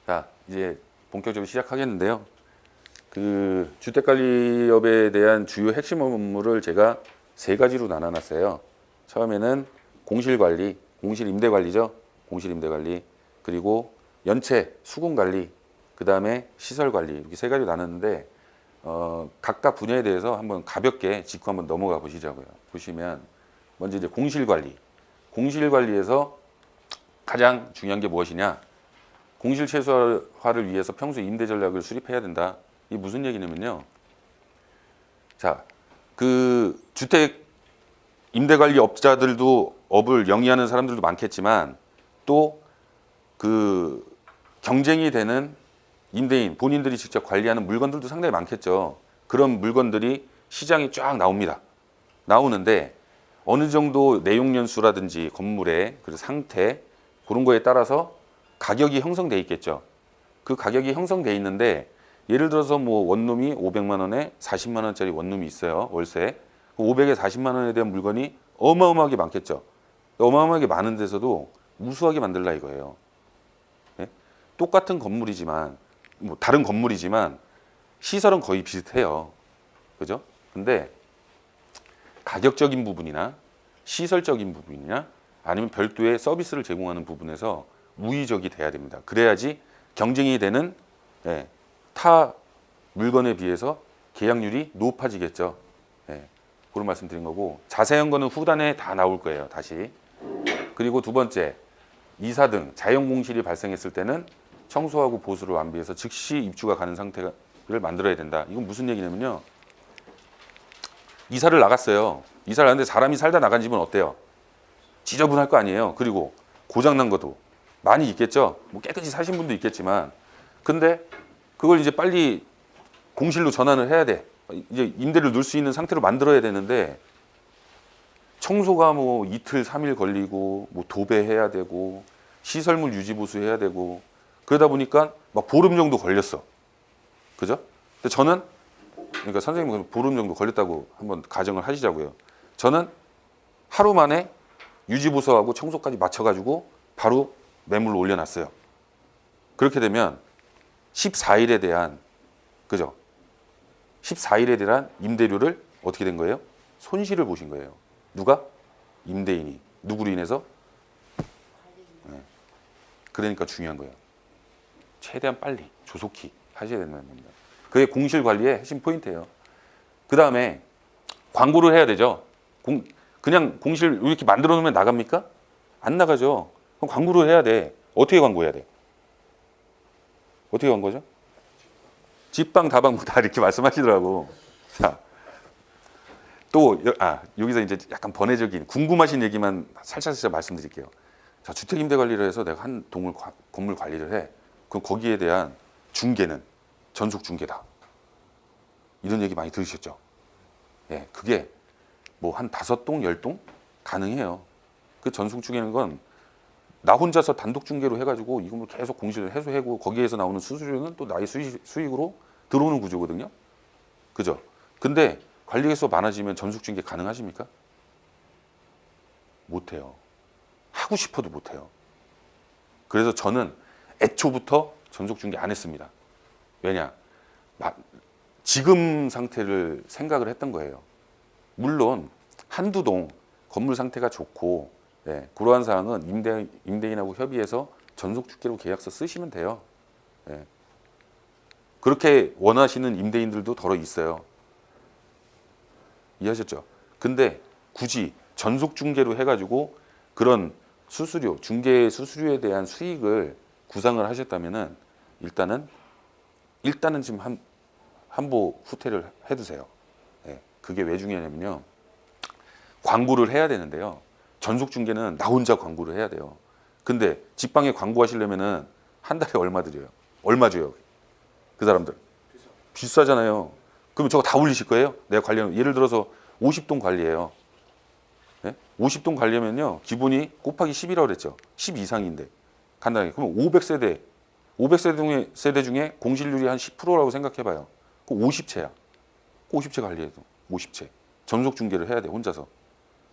자, 이제 본격적으로 시작하겠는데요. 그 주택관리업에 대한 주요 핵심 업무를 제가 세 가지로 나눠놨어요. 처음에는 공실관리, 공실임대관리죠. 공실임대관리, 그리고 연체, 수공관리, 그 다음에 시설관리, 이렇게 세 가지로 나눴는데 각각 분야에 대해서 한번 가볍게 짚고 한번 넘어가 보시자고요. 보시면 먼저 이제 공실관리. 공실관리에서 가장 중요한 게 무엇이냐? 공실 최소화를 위해서 평소 임대 전략을 수립해야 된다. 이게 무슨 얘기냐면요. 자, 그 주택 임대관리 업자들도 업을 영위하는 사람들도 많겠지만 또 그 경쟁이 되는 임대인, 본인들이 직접 관리하는 물건들도 상당히 많겠죠. 그런 물건들이 시장에 쫙 나옵니다. 나오는데 어느 정도 내용 연수라든지 건물의 그 상태 그런 거에 따라서 가격이 형성돼 있겠죠. 그 가격이 형성돼 있는데 예를 들어서 뭐 원룸이 500만 원에 40만 원짜리 원룸이 있어요. 월세. 500에 40만 원에 대한 물건이 어마어마하게 많겠죠. 어마어마하게 많은 데서도 우수하게 만들라 이거예요. 네? 똑같은 건물이지만 뭐 다른 건물이지만 시설은 거의 비슷해요. 그죠? 근데 가격적인 부분이나 시설적인 부분이나 아니면 별도의 서비스를 제공하는 부분에서 우위적이 돼야 됩니다. 그래야지 경쟁이 되는 타 물건에 비해서 계약률이 높아지겠죠. 그런 말씀 드린 거고, 자세한 거는 후단에 다 나올 거예요. 다시. 그리고 두 번째, 이사 등 자연 공실이 발생했을 때는 청소하고 보수를 완비해서 즉시 입주가 가는 상태를 만들어야 된다. 이건 무슨 얘기냐면요. 이사를 나갔어요. 이사를 나갔는데 사람이 살다 나간 집은 어때요? 지저분할 거 아니에요. 그리고 고장난 것도 많이 있겠죠. 뭐 깨끗이 사신 분도 있겠지만, 근데 그걸 이제 빨리 공실로 전환을 해야 돼. 이제 임대를 넣을 수 있는 상태로 만들어야 되는데 청소가 뭐 이틀, 3일 걸리고 뭐 도배해야 되고 시설물 유지 보수해야 되고 그러다 보니까 막 보름 정도 걸렸어. 그죠? 근데 저는 그러니까 선생님은 보름 정도 걸렸다고 한번 가정을 하시자고요. 저는 하루 만에 유지 보수하고 청소까지 맞춰가지고 바로 매물로 올려놨어요. 그렇게 되면 14일에 대한 그죠? 14일에 대한 임대료를 어떻게 된 거예요? 손실을 보신 거예요. 누가? 임대인이. 누구로 인해서? 네. 그러니까 중요한 거예요. 최대한 빨리 조속히 하셔야 된다는 겁니다. 그게 공실 관리의 핵심 포인트예요. 그 다음에 광고를 해야 되죠. 그냥 공실 이렇게 만들어 놓으면 나갑니까? 안 나가죠. 그럼 광고를 해야 돼. 어떻게 광고해야 돼? 어떻게 광고죠? 집방 다방 다 이렇게 말씀하시더라고. 자, 또 여기서 이제 약간 번외적인 궁금하신 얘기만 살짝 말씀드릴게요. 자, 주택 임대 관리를 해서 내가 한 건물 관리를 해. 그럼 거기에 대한 중개는 전속 중개다. 이런 얘기 많이 들으셨죠? 예, 그게 뭐 한 5동, 10동 가능해요. 그 전속 중개는 건 나 혼자서 단독 중개로 해가지고 이 건물 계속 공실을 해소하고 거기에서 나오는 수수료는 또 나의 수익으로 들어오는 구조거든요. 그죠? 근데 관리 개수가 많아지면 전속 중개 가능하십니까? 못해요. 하고 싶어도 못해요. 그래서 저는 애초부터 전속 중개 안 했습니다. 왜냐? 지금 상태를 생각을 했던 거예요. 물론 한두 동 건물 상태가 좋고 그러한 사항은 임대인하고 협의해서 전속 중개로 계약서 쓰시면 돼요. 그렇게 원하시는 임대인들도 더러 있어요. 이해하셨죠? 근데 굳이 전속 중개로 해가지고 그런 수수료, 중개 수수료에 대한 수익을 구상을 하셨다면은 일단은 지금 한보 후퇴를 해두세요. 그게 왜 중요하냐면요. 광고를 해야 되는데요. 전속 중개는 나 혼자 광고를 해야 돼요. 근데 집방에 광고하시려면은 한 달에 얼마 드려요? 얼마 줘요? 그 사람들 비싸잖아요. 그러면 저거 다 올리실 거예요? 내가 관리하면 예를 들어서 50동 관리해요. 50동 관리하면요 기본이 곱하기 10이라고 그랬죠. 10 이상인데 간단하게 그러면 500세대 중에 공실률이 한 10%라고 생각해봐요. 그 50채야. 50채 관리해도 50채 전속 중개를 해야 돼 혼자서.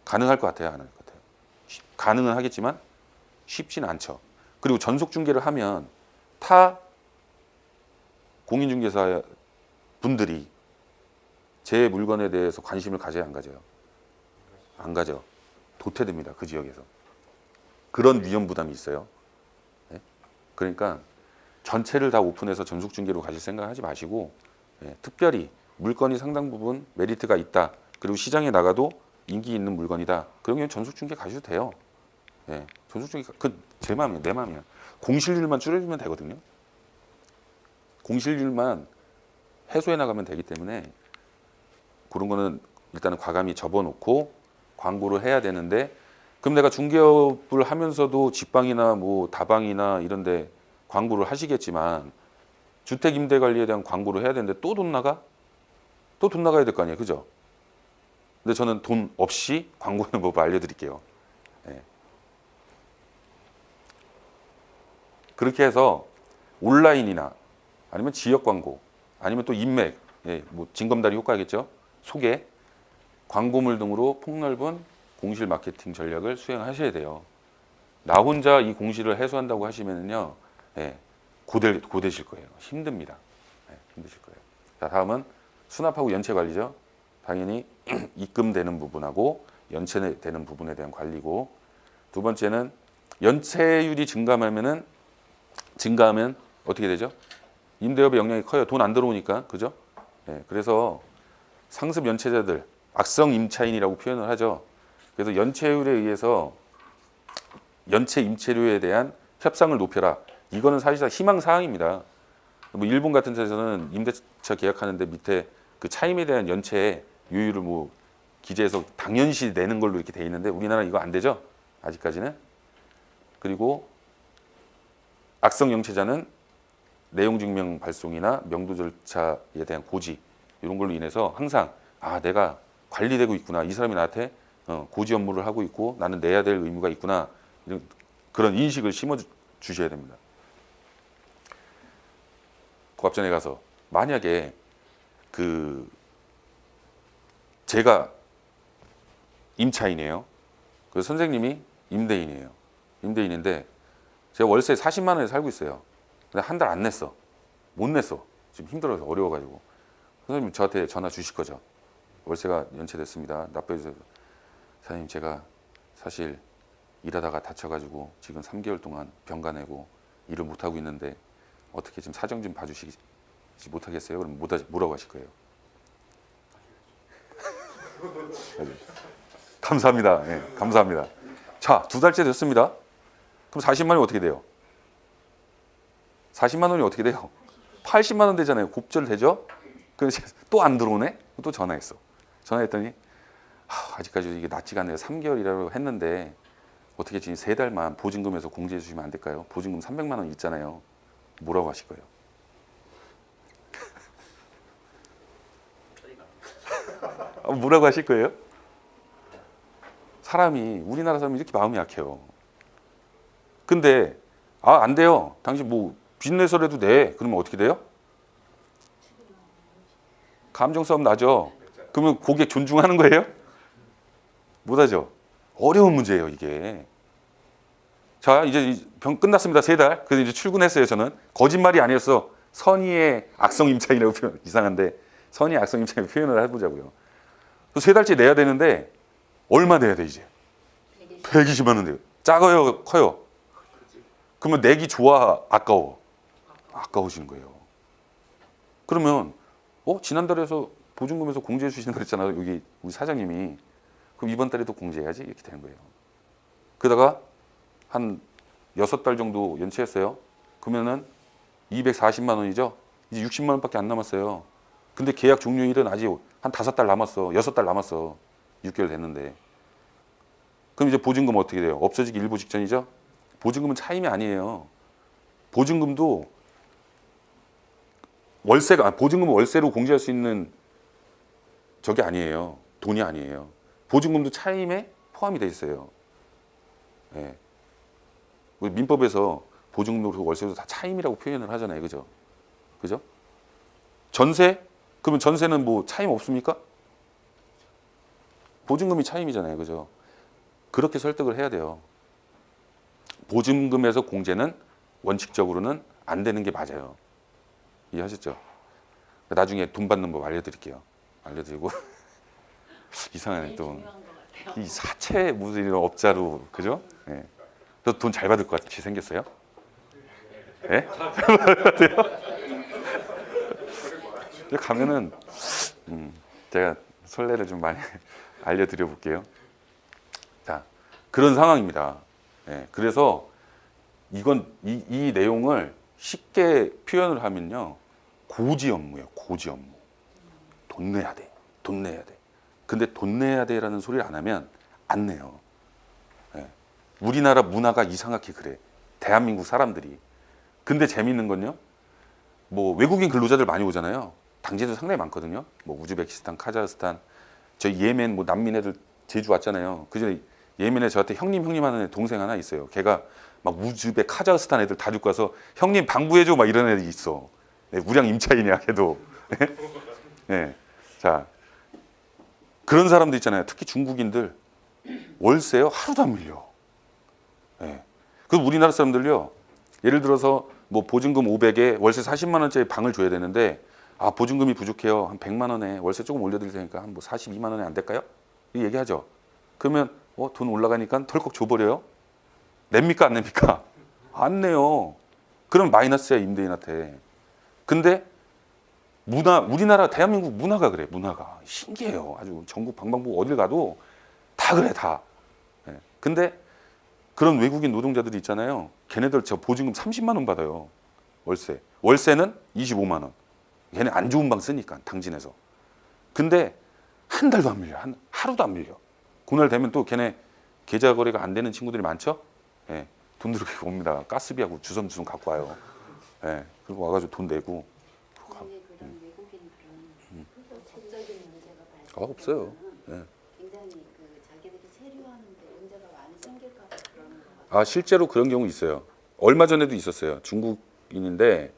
가능할 것 같아요? 안 할 것 같아요? 가능은 하겠지만 쉽지는 않죠. 그리고 전속 중개를 하면 타 공인중개사 분들이 제 물건에 대해서 관심을 가져야 안 가져요? 안 가져. 도태됩니다. 그 지역에서. 그런 위험 부담이 있어요. 네? 그러니까 전체를 다 오픈해서 전속 중개로 가실 생각하지 마시고 특별히 물건이 상당 부분 메리트가 있다. 그리고 시장에 나가도 인기 있는 물건이다. 그러면 전속 중개 가셔도 돼요. 전속 중개 제 마음이에요. 내 마음이야. 공실률만 줄여주면 되거든요. 공실률만 해소해 나가면 되기 때문에 그런 거는 일단은 과감히 접어놓고 광고를 해야 되는데, 그럼 내가 중개업을 하면서도 집방이나 뭐 다방이나 이런데 광고를 하시겠지만 주택 임대 관리에 대한 광고를 해야 되는데 또 돈 나가? 또 돈 나가야 될 거 아니에요, 그죠? 근데 저는 돈 없이 광고하는 법을 알려드릴게요. 그렇게 해서 온라인이나 아니면 지역 광고 아니면 또 인맥, 뭐 징검다리 효과겠죠. 소개, 광고물 등으로 폭넓은 공실 마케팅 전략을 수행하셔야 돼요. 나 혼자 이 공실을 해소한다고 하시면요, 고되실 거예요. 힘듭니다. 힘드실 거예요. 자, 다음은 수납하고 연체 관리죠. 당연히 입금되는 부분하고 연체되는 부분에 대한 관리고, 두 번째는 연체율이 증가하면 어떻게 되죠? 임대업의 영향이 커요. 돈 안 들어오니까, 그죠? 그래서 상습 연체자들, 악성 임차인이라고 표현을 하죠. 그래서 연체율에 의해서 연체 임차료에 대한 협상을 높여라. 이거는 사실상 희망 사항입니다. 뭐 일본 같은 데서는 임대차 계약하는데 밑에 그 차임에 대한 연체 요율을 뭐 기재해서 당연시 내는 걸로 이렇게 돼 있는데 우리나라는 이거 안 되죠? 아직까지는. 그리고 악성 영체자는 내용 증명 발송이나 명도 절차에 대한 고지 이런 걸로 인해서 항상 내가 관리되고 있구나, 이 사람이 나한테 고지 업무를 하고 있고 나는 내야 될 의무가 있구나, 이런 그런 인식을 심어 주셔야 됩니다. 고압전에 가서 만약에 제가 임차인이에요. 그 선생님이 임대인이에요. 임대인인데 제가 월세 40만 원에 살고 있어요. 근데 한 달 안 냈어. 못 냈어. 지금 힘들어서 어려워가지고. 선생님 저한테 전화 주실 거죠. 월세가 연체됐습니다. 납부해 주세요. 사장님, 제가 사실 일하다가 다쳐가지고 지금 3개월 동안 병가 내고 일을 못 하고 있는데 어떻게 좀 사정 좀 봐주시지 못하겠어요? 그럼 뭐라고 하실 거예요? 감사합니다. 감사합니다. 자, 2달째 됐습니다. 그럼 40만 원이 어떻게 돼요? 40만 원이 어떻게 돼요? 80만 원 되잖아요. 곱절 되죠? 그래서 또 안 들어오네? 또 전화했어. 전화했더니 아직까지 이게 낫지가 않네요. 3개월이라고 했는데 어떻게 지금 3달만 보증금에서 공제해 주시면 안 될까요? 보증금 300만 원 있잖아요. 뭐라고 하실 거예요? 뭐라고 하실 거예요? 우리나라 사람이 이렇게 마음이 약해요. 근데 안 돼요. 당신 뭐 빚내서라도 내. 그러면 어떻게 돼요? 감정 싸움 나죠. 그러면 고객 존중하는 거예요? 못하죠. 어려운 문제예요, 이게. 자, 이제 병 끝났습니다. 3달. 그래서 이제 출근했어요, 저는. 거짓말이 아니었어. 선의의 악성 임차인이라고 표현, 이상한데 선의의 악성 임차인 표현을 해보자고요. 3달째 내야 되는데 얼마 내야 돼, 이제? 120만 원 돼요. 작아요, 커요? 그러면 내기 좋아, 아까워? 아까우신 거예요. 그러면 지난달에서 보증금에서 공제해 주신다고 그랬잖아요, 여기 우리 사장님이. 그럼 이번 달에도 공제해야지, 이렇게 되는 거예요. 그러다가 한 6달 정도 연체했어요. 그러면은 240만 원이죠. 이제 60만 원밖에 안 남았어요. 근데 계약 종료일은 아직 한 5달 남았어. 6달 남았어. 6개월 됐는데. 그럼 이제 보증금 어떻게 돼요? 없어지기 일보 직전이죠. 보증금은 차임이 아니에요. 보증금도 보증금은 월세로 공제할 수 있는 저게 아니에요. 돈이 아니에요. 보증금도 차임에 포함이 돼 있어요. 우리 민법에서 보증금도 월세도 다 차임이라고 표현을 하잖아요. 그죠? 그죠? 전세? 그러면 전세는 뭐 차임 없습니까? 보증금이 차임이잖아요. 그죠? 그렇게 설득을 해야 돼요. 보증금에서 공제는 원칙적으로는 안 되는 게 맞아요. 이해하셨죠? 나중에 돈 받는 법 알려드릴게요. 알려드리고 이상하네 또 이 사채 무슨 이런 업자로 그죠? 예. 돈 잘 받을 것 같이 생겼어요? 예? 가면은 제가 선례를 좀 많이 알려드려 볼게요. 자, 그런 상황입니다. 예, 그래서 이 내용을 쉽게 표현을 하면요, 고지 업무예요. 고지 업무. 돈 내야 돼. 돈 내야 돼. 근데 돈 내야 돼라는 소리를 안 하면 안 내요. 예. 우리나라 문화가 이상하게 그래. 대한민국 사람들이. 근데 재밌는 건요, 뭐 외국인 근로자들 많이 오잖아요. 당지도 상당히 많거든요. 뭐 우즈베키스탄, 카자흐스탄, 저희 예멘, 뭐 난민 애들 제주 왔잖아요. 그전에 예멘에 저한테 형님 하는 애 동생 하나 있어요. 걔가 막 우즈베, 카자흐스탄 애들 다 데리고 와서 형님 방부해줘 막 이런 애들이 있어. 네, 우량 임차인이야 걔도. 네. 자, 그런 사람들 있잖아요. 특히 중국인들 월세요 하루도 안 밀려. 네. 그 우리나라 사람들요. 예를 들어서 뭐 보증금 500에 월세 40만 원짜리 방을 줘야 되는데 아 보증금이 부족해요. 한 100만 원에 월세 조금 올려드릴 테니까 한 뭐 42만 원에 안 될까요? 이 얘기하죠. 그러면 돈 올라가니까 덜컥 줘버려요. 냅니까 안 냅니까? 안 내요. 그럼 마이너스야 임대인한테. 근데 우리나라 대한민국 문화가 그래. 문화가 신기해요. 아주 전국 방방곡 어딜 가도 다 그래 다. 예. 근데 그런 외국인 노동자들이 있잖아요. 걔네들 저 보증금 30만 원 받아요. 월세는 25만 원. 걔네 안 좋은 방 쓰니까 당진에서. 근데 한 달도 안 밀려. 하루도 안 밀려. 그날 되면 또 걔네 계좌 거래가 안 되는 친구들이 많죠. 예. 돈 들고 옵니다. 가스비하고 주섬주섬 갖고 와요. 예. 그리고 와가지고 돈 내고. 그런 외국인들은 법적인 문제가 없어요. 예. 굉장히 자기들이 체류하는데 문제가 많이 생길까 봐 그러는 것 같아요. 실제로 그런 경우 있어요. 얼마 전에도 있었어요. 중국인인데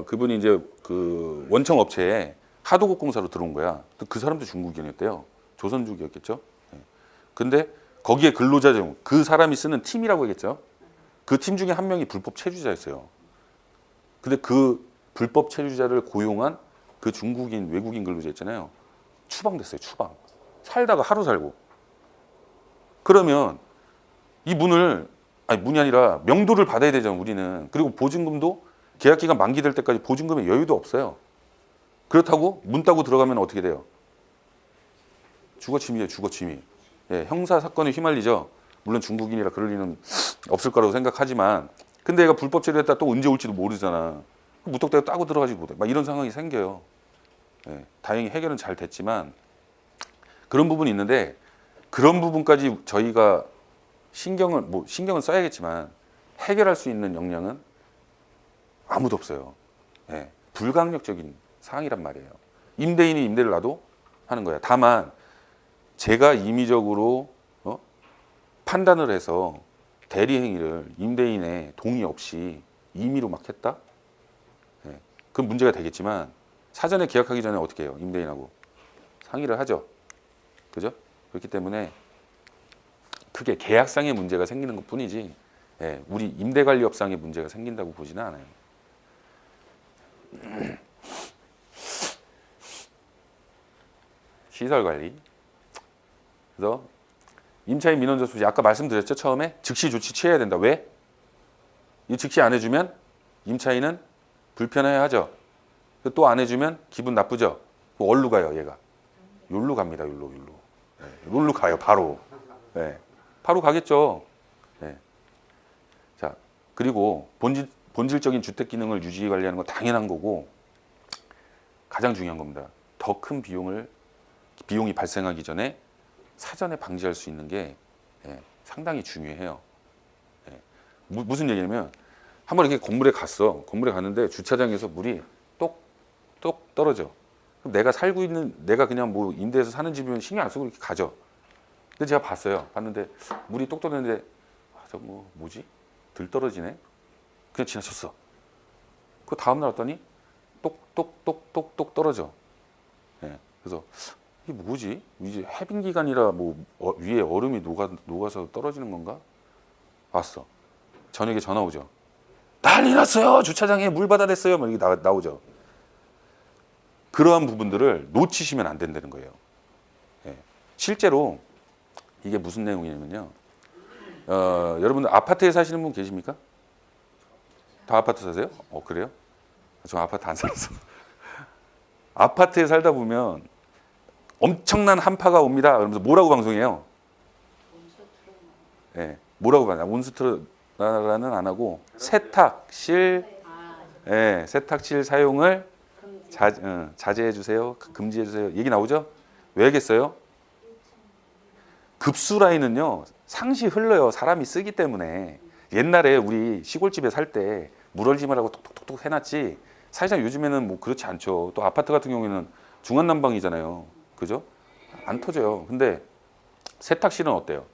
그분이 이제 그 원청 업체에 하도급 공사로 들어온 거야. 또 그 사람도 중국인이었대요. 조선족이었겠죠. 예. 근데 거기에 근로자 중 그 사람이 쓰는 팀이라고 했겠죠. 그 팀 중에 한 명이 불법 체류자였어요. 근데 그 불법 체류자를 고용한 그 중국인 외국인 근로자 있잖아요. 추방됐어요. 추방. 살다가 하루 살고. 그러면 이 문이 아니라 명도를 받아야 되잖아요. 우리는. 그리고 보증금도 계약 기간 만기될 때까지 보증금의 여유도 없어요. 그렇다고 문 따고 들어가면 어떻게 돼요? 주거침입이에요. 주거침입. 예, 형사 사건에 휘말리죠. 물론 중국인이라 그럴 리는 없을 거라고 생각하지만 근데 얘가 불법 체류했다 또 언제 올지도 모르잖아. 무턱대고 따고 들어가지 못해. 막 이런 상황이 생겨요. 예, 다행히 해결은 잘 됐지만 그런 부분이 있는데 그런 부분까지 저희가 신경은 써야겠지만 해결할 수 있는 역량은 아무도 없어요. 예, 불강력적인 사항이란 말이에요. 임대인이 임대를 놔도 하는 거야. 다만 제가 임의적으로 판단을 해서 대리 행위를 임대인의 동의 없이 임의로 막 했다? 예, 그건 문제가 되겠지만 사전에 계약하기 전에 어떻게 해요? 임대인하고 상의를 하죠. 그죠? 그렇기 때문에 크게 계약상의 문제가 생기는 것 뿐이지 예, 우리 임대관리업상의 문제가 생긴다고 보지는 않아요. 시설관리. 그래서 임차인 민원 접수 시 아까 말씀드렸죠. 처음에 즉시 조치 취해야 된다. 왜? 이 즉시 안 해주면 임차인은 불편해하죠. 또 안 해주면 기분 나쁘죠. 어디로 가요 얘가? 여기로 갑니다. 여기로. 네, 여기로 가요 바로. 네, 바로 가겠죠. 네. 자, 그리고 본질적인 주택 기능을 유지 관리하는 건 당연한 거고 가장 중요한 겁니다. 더 큰 비용이 발생하기 전에 사전에 방지할 수 있는 게 상당히 중요해요. 예. 무슨 얘기냐면 한번 이렇게 건물에 갔는데 주차장에서 물이 똑똑 떨어져. 그럼 내가 그냥 뭐 임대해서 사는 집이면 신경 안 쓰고 이렇게 가죠. 근데 제가 봤는데 물이 똑 떨어지는데 뭐지? 들 떨어지네. 그냥 지나쳤어. 그 다음 날 왔더니 똑똑똑똑똑 떨어져. 예. 그래서 이게 뭐지? 이제 해빙 기간이라 뭐 위에 얼음이 녹아서 떨어지는 건가? 왔어. 저녁에 전화 오죠. 난리 났어요. 주차장에 물 받아댔어요. 막 이렇게 나오죠. 그러한 부분들을 놓치시면 안 된다는 거예요. 예. 실제로 이게 무슨 내용이냐면요. 여러분들 아파트에 사시는 분 계십니까? 다 아파트 사세요? 그래요? 저 아파트 안 살았어. 아파트에 살다 보면 엄청난 한파가 옵니다. 그러면서 뭐라고 방송해요? 예, 뭐라고 방송? 온수트라는 안 하고 세탁실, 예, 세탁실 사용을 자제해 주세요, 금지해 주세요. 얘기 나오죠? 왜겠어요? 급수 라인은요 상시 흘러요. 사람이 쓰기 때문에. 옛날에 우리 시골집에 살 때 물얼지 말라고 톡톡톡톡 해놨지. 사실상 요즘에는 뭐 그렇지 않죠. 또 아파트 같은 경우에는 중앙난방이잖아요. 그죠? 안 터져요. 근데 세탁실은 어때요?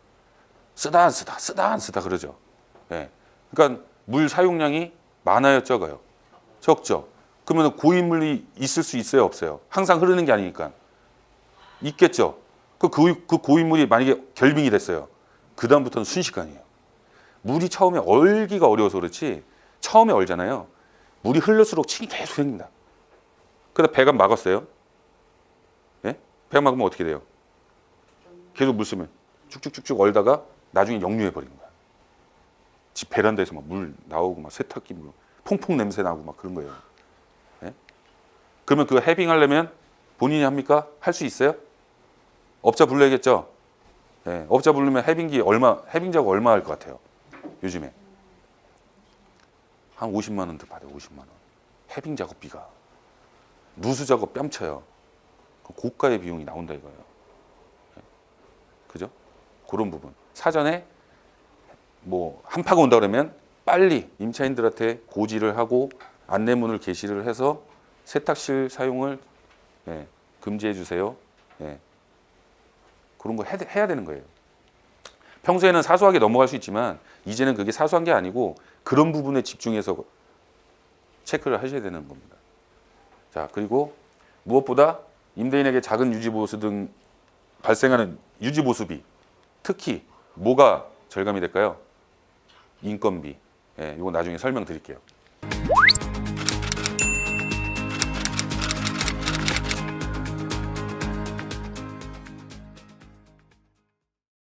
쓰다 안 쓰다, 쓰다 안 쓰다 그러죠. 예. 그러니까 물 사용량이 많아요, 적어요? 적죠. 그러면 고인물이 있을 수 있어요, 없어요? 항상 흐르는 게 아니니까. 있겠죠. 그 고인물이 만약에 결빙이 됐어요. 그 다음부터는 순식간이에요. 물이 처음에 얼기가 어려워서 그렇지 처음에 얼잖아요. 물이 흘러수록 침이 계속 생깁니다. 그러다 배가 막았어요. 예? 배가 막으면 어떻게 돼요? 계속 물 쓰면 쭉쭉쭉쭉 얼다가 나중에 역류해 버리는 거야. 집 베란다에서 막 물 나오고 막 세탁기 물 퐁퐁 냄새 나고 막 그런 거예요. 예? 그러면 그거 해빙하려면 본인이 합니까? 할 수 있어요? 업자 불러야겠죠. 예, 업자 부르면 해빙 작업 얼마 할 것 같아요? 요즘에 한 50만 원 더 받아요. 50만 원. 해빙 작업비가 누수 작업 뺨쳐요. 고가의 비용이 나온다 이거예요. 예, 그죠? 그런 부분 사전에 뭐 한파가 온다 그러면 빨리 임차인들한테 고지를 하고 안내문을 게시를 해서 세탁실 사용을 금지해 주세요. 그런 거 해야 되는 거예요. 평소에는 사소하게 넘어갈 수 있지만 이제는 그게 사소한 게 아니고 그런 부분에 집중해서 체크를 하셔야 되는 겁니다. 자, 그리고 무엇보다 임대인에게 작은 유지보수 등 발생하는 유지보수비, 특히 뭐가 절감이 될까요? 인건비. 이거 나중에 설명드릴게요.